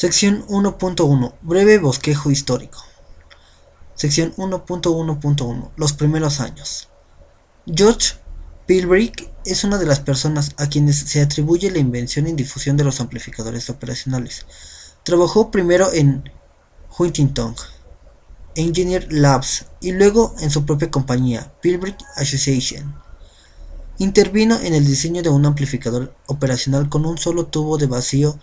Sección 1.1. Breve bosquejo histórico. Sección 1.1.1. Los primeros años. George Philbrick es una de las personas a quienes se atribuye la invención y difusión de los amplificadores operacionales. Trabajó primero en Huntington Engineer Labs y luego en su propia compañía, Philbrick Association. Intervino en el diseño de un amplificador operacional con un solo tubo de vacío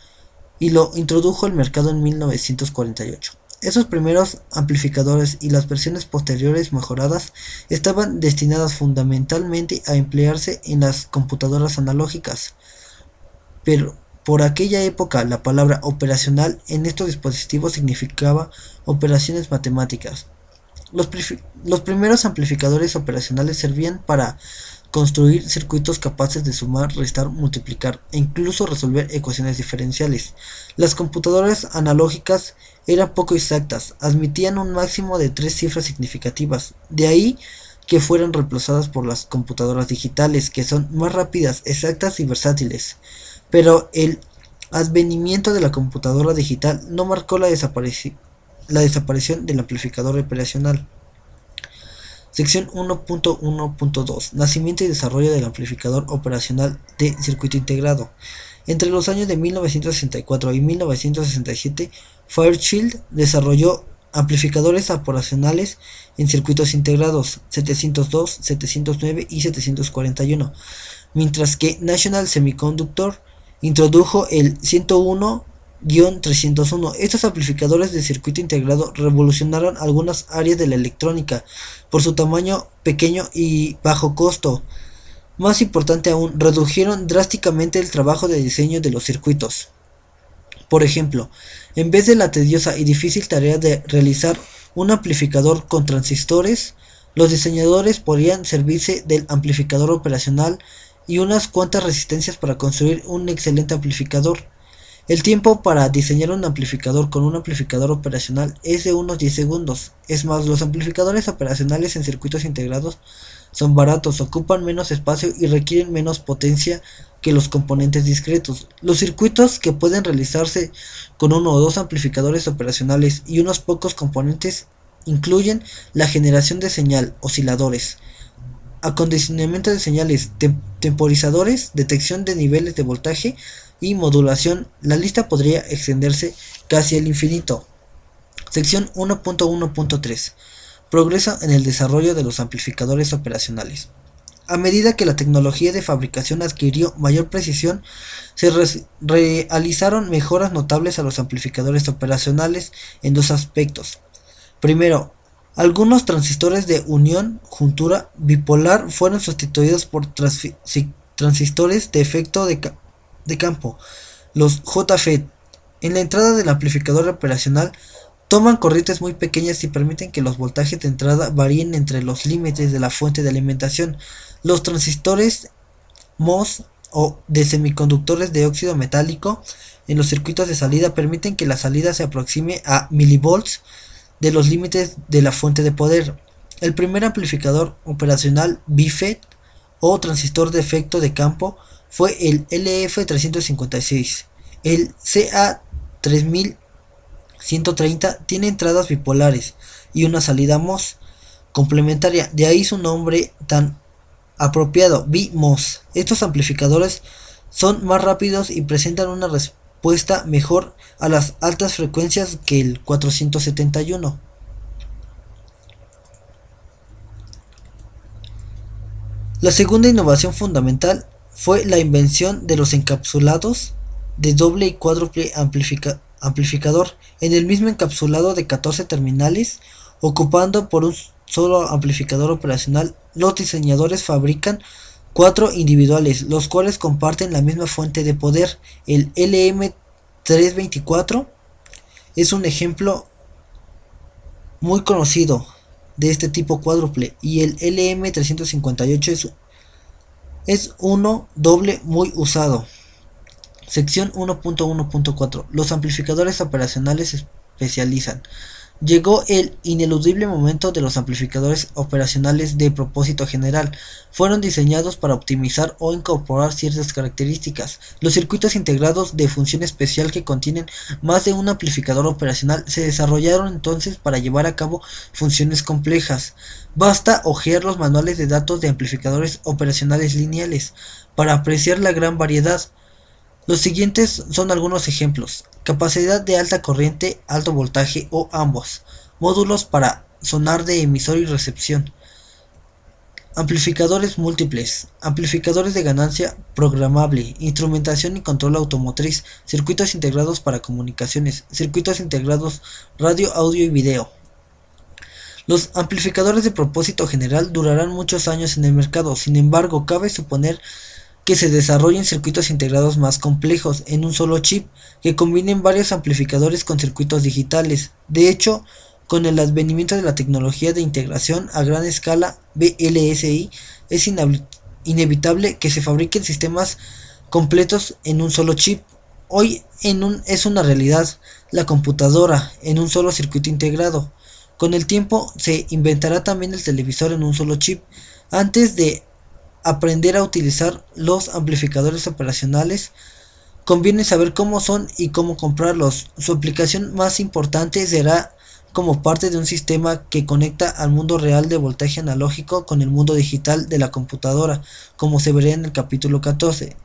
y lo introdujo al mercado en 1948. Esos primeros amplificadores y las versiones posteriores mejoradas estaban destinadas fundamentalmente a emplearse en las computadoras analógicas, pero por aquella época la palabra operacional en estos dispositivos significaba operaciones matemáticas. Los primeros amplificadores operacionales servían para construir circuitos capaces de sumar, restar, multiplicar e incluso resolver ecuaciones diferenciales. Las computadoras analógicas eran poco exactas, admitían un máximo de 3 cifras significativas, de ahí que fueran reemplazadas por las computadoras digitales, que son más rápidas, exactas y versátiles. Pero el advenimiento de la computadora digital no marcó la desaparición del amplificador operacional. Sección 1.1.2. Nacimiento y desarrollo del amplificador operacional de circuito integrado. Entre los años de 1964 y 1967, Fairchild desarrolló amplificadores operacionales en circuitos integrados 702, 709 y 741, mientras que National Semiconductor introdujo el 101-301. Estos amplificadores de circuito integrado revolucionaron algunas áreas de la electrónica por su tamaño pequeño y bajo costo. Más importante aún, redujeron drásticamente el trabajo de diseño de los circuitos. Por ejemplo, en vez de la tediosa y difícil tarea de realizar un amplificador con transistores, los diseñadores podían servirse del amplificador operacional y unas cuantas resistencias para construir un excelente amplificador. El tiempo para diseñar un amplificador con un amplificador operacional es de unos 10 segundos. Es más, los amplificadores operacionales en circuitos integrados son baratos, ocupan menos espacio y requieren menos potencia que los componentes discretos. Los circuitos que pueden realizarse con uno o dos amplificadores operacionales y unos pocos componentes incluyen la generación de señal, osciladores, acondicionamiento de señales, temporizadores, detección de niveles de voltaje y modulación. La lista podría extenderse casi al infinito. Sección 1.1.3. Progreso en el desarrollo de los amplificadores operacionales. A medida que la tecnología de fabricación adquirió mayor precisión, se realizaron mejoras notables a los amplificadores operacionales en dos aspectos. Primero, algunos transistores de unión juntura bipolar fueron sustituidos por transistores de efecto de campo, los JFET, en la entrada del amplificador operacional. Toman corrientes muy pequeñas y permiten que los voltajes de entrada varíen entre los límites de la fuente de alimentación. Los transistores MOS o de semiconductores de óxido metálico en los circuitos de salida permiten que la salida se aproxime a milivolts de los límites de la fuente de poder. El primer amplificador operacional BFET o transistor de efecto de campo fue el LF356. El CA3130 tiene entradas bipolares y una salida MOS complementaria, de ahí su nombre tan apropiado, BMOS. Estos amplificadores son más rápidos y presentan una respuesta mejor a las altas frecuencias que el 471. La segunda innovación fundamental fue la invención de los encapsulados de doble y cuádruple amplificador en el mismo encapsulado de 14 terminales, ocupando por un solo amplificador operacional. Los diseñadores fabrican 4 individuales, los cuales comparten la misma fuente de poder. El LM324 es un ejemplo muy conocido de este tipo cuádruple, y el LM358 es uno doble muy usado. Sección 1.1.4. Los amplificadores operacionales se especializan. Llegó el ineludible momento de los amplificadores operacionales de propósito general. Fueron diseñados para optimizar o incorporar ciertas características. Los circuitos integrados de función especial que contienen más de un amplificador operacional se desarrollaron entonces para llevar a cabo funciones complejas. Basta hojear los manuales de datos de amplificadores operacionales lineales para apreciar la gran variedad. Los siguientes son algunos ejemplos: capacidad de alta corriente, alto voltaje o ambos, módulos para sonar de emisor y recepción, amplificadores múltiples, amplificadores de ganancia programable, instrumentación y control automotriz, circuitos integrados para comunicaciones, circuitos integrados radio, audio y video. Los amplificadores de propósito general durarán muchos años en el mercado. Sin embargo, cabe suponer que se desarrollen circuitos integrados más complejos en un solo chip, que combinen varios amplificadores con circuitos digitales. De hecho, con el advenimiento de la tecnología de integración a gran escala VLSI, es inevitable que se fabriquen sistemas completos en un solo chip. Hoy es una realidad la computadora en un solo circuito integrado. Con el tiempo se inventará también el televisor en un solo chip. Antes de aprender a utilizar los amplificadores operacionales, conviene saber cómo son y cómo comprarlos. Su aplicación más importante será como parte de un sistema que conecta al mundo real de voltaje analógico con el mundo digital de la computadora, como se verá en el capítulo 14.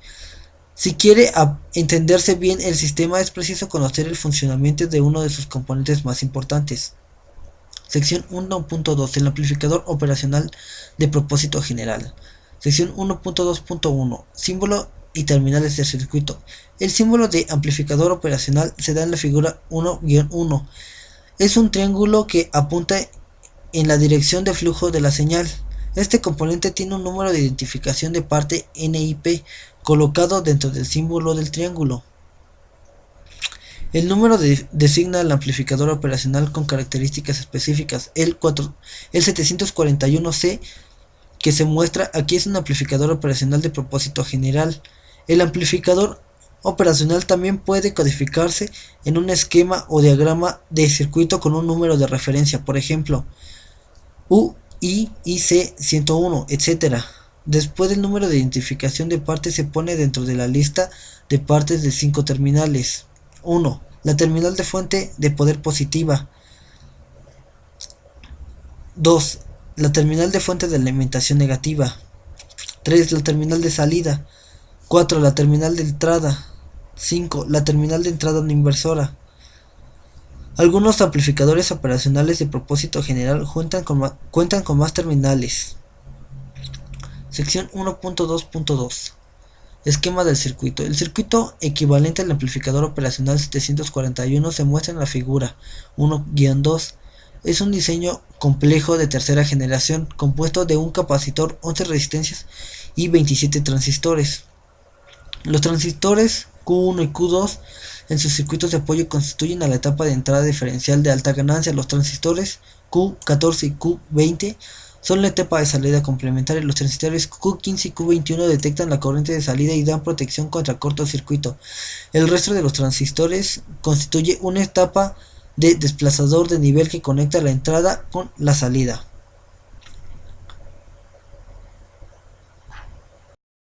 Si quiere entenderse bien el sistema, es preciso conocer el funcionamiento de uno de sus componentes más importantes. Sección 1.2. El amplificador operacional de propósito general. Sección 1.2.1. Símbolo y terminales del circuito. El símbolo de amplificador operacional se da en la figura 1-1. Es un triángulo que apunta en la dirección de flujo de la señal. Este componente tiene un número de identificación de parte NIP colocado dentro del símbolo del triángulo. El número designa al amplificador operacional con características específicas. El 741C que se muestra aquí es un amplificador operacional de propósito general. El amplificador operacional también puede codificarse en un esquema o diagrama de circuito con un número de referencia, por ejemplo, UIIC101, etc. Después del número de identificación de partes se pone dentro de la lista de partes de 5 terminales. 1. La terminal de fuente de poder positiva. 2. La terminal de fuente de alimentación negativa. 3. La terminal de salida. 4. La terminal de entrada. 5. La terminal de entrada no inversora. Algunos amplificadores operacionales de propósito general cuentan con más terminales. Sección 1.2.2. Esquema del circuito. El circuito equivalente al amplificador operacional 741 se muestra en la figura 1-2. Es un diseño complejo de tercera generación, compuesto de un capacitor, 11 resistencias y 27 transistores. Los transistores Q1 y Q2 en sus circuitos de apoyo constituyen a la etapa de entrada diferencial de alta ganancia. Los transistores Q14 y Q20 son la etapa de salida complementaria. Los transistores Q15 y Q21 detectan la corriente de salida y dan protección contra cortocircuito. El resto de los transistores constituye una etapa de desplazador de nivel que conecta la entrada con la salida.